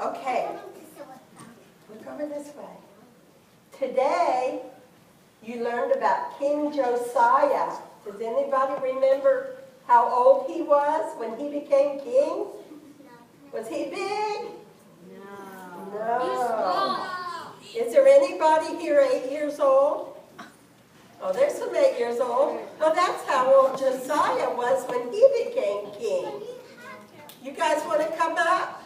Okay, look over this way. Today, you learned about King Josiah. Does anybody remember how old he was when he became king? Was he big? No. Is there anybody here 8 years old? Oh, there's some 8 years old. Well, that's how old Josiah was when he became king. You guys want to come up?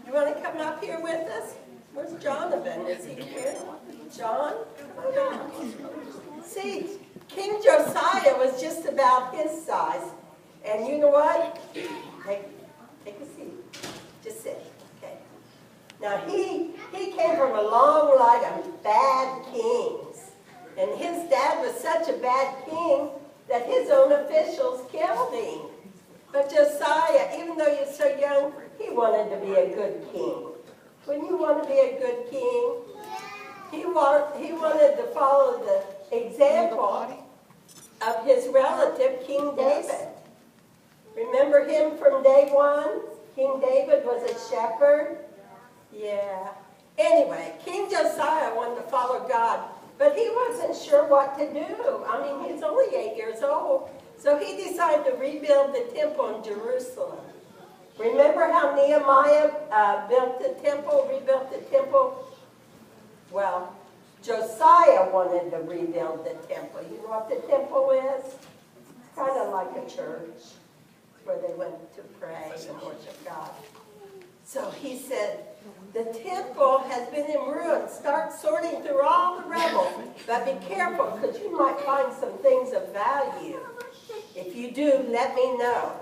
You want to come up here with us? Where's Jonathan? Is he here? John? See, King Josiah was just about his size. And you know what? Take a seat. Just sit. Okay. Now, he came from a long line of bad kings. And his dad was such a bad king that his own officials killed him. But Josiah, even though you're so young, he wanted to be a good king. Wouldn't you want to be a good king? He wanted to follow the example of his relative, King David. Remember him from day one? King David was a shepherd. Yeah. Anyway, King Josiah wanted to follow God, but he wasn't sure what to do. I mean, he's only 8 years old. So he decided to rebuild the temple in Jerusalem. Remember how Nehemiah rebuilt the temple? Well, Josiah wanted to rebuild the temple. You know what the temple is? It's kind of like a church where they went to pray and worship God. So he said, the temple has been in ruins. Start sorting through all the rubble. But be careful, because you might find some things of value. If you do, let me know.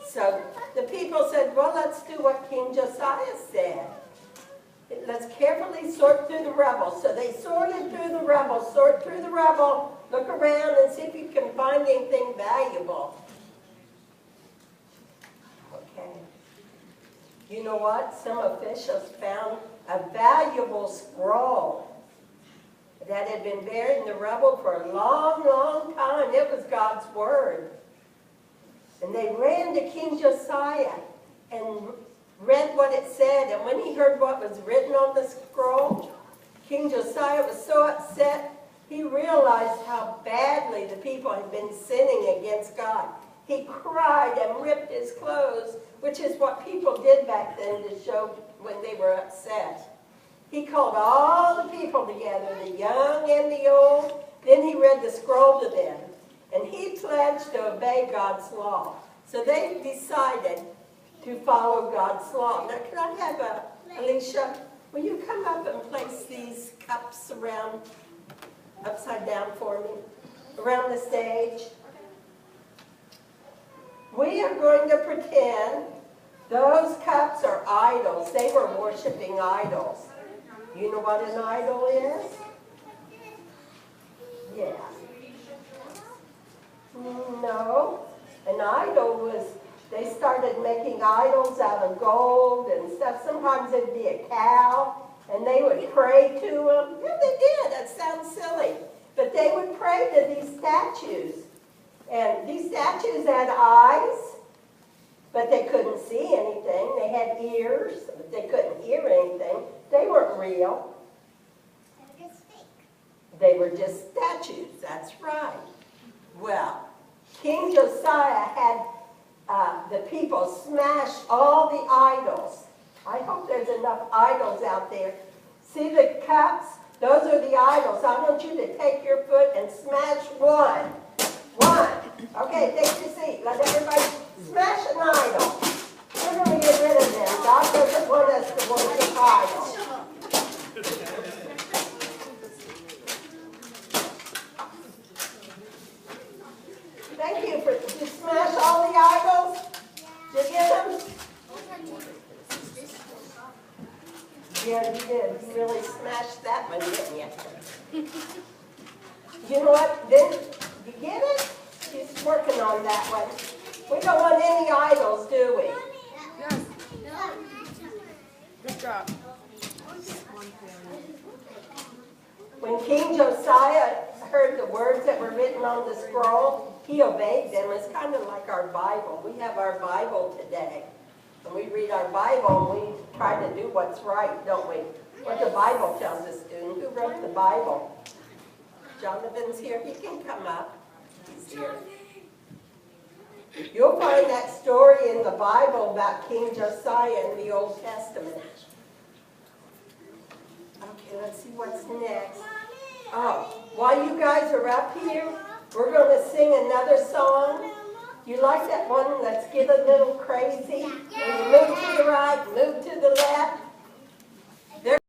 So the people said, well, let's do what King Josiah said. Let's carefully sort through the rubble. So they sorted through the rubble, look around and see if you can find anything valuable. Okay. You know what? Some officials found a valuable scroll that had been buried in the rubble for a long, long time. It was God's word. And they ran to King Josiah and read what it said. And when he heard what was written on the scroll, King Josiah was so upset, he realized how badly the people had been sinning against God. He cried and ripped his clothes, which is what people did back then to show when they were upset. He called all the people together, the young and the old. Then he read the scroll to them. And he pledged to obey God's law. So they decided to follow God's law. Now, can I have Alicia, will you come up and place these cups around, upside down for me, around the stage? We are going to pretend those cups are idols. They were worshiping idols. You know what an idol is? Yeah. No. An idol was, they started making idols out of gold and stuff. Sometimes it'd be a cow, and they would pray to them. Yeah, they did. That sounds silly. But they would pray to these statues. And these statues had eyes, but they couldn't see anything. They had ears, but they couldn't hear anything. They weren't real. They were just statues. That's right. Well, King Josiah had the people smash all the idols. I hope there's enough idols out there. See the cups? Those are the idols. I want you to take your foot and smash one. One. Okay, take your seat. Let everybody smash an idol. We're going to get rid of them. God doesn't want us to worship idols. Thank you for, did you smash all the idols? Did you get them? Yeah, you did. You really smashed that one, didn't you? You know what? Then, you get it? He's working on that one. We don't want any idols, do we? Yes. Good job. When King Josiah heard the words that were written on the scroll, he obeyed them. It's kind of like our Bible. We have our Bible today. And we read our Bible and we try to do what's right, don't we? What the Bible tells us to. And who wrote the Bible? Jonathan's here. He can come up. He's here. You'll find that story in the Bible about King Josiah in the Old Testament. Okay, let's see what's next. Oh, while you guys are up here, we're going to sing another song. You like that one? Let's get a little crazy. And you move to the right, move to the left.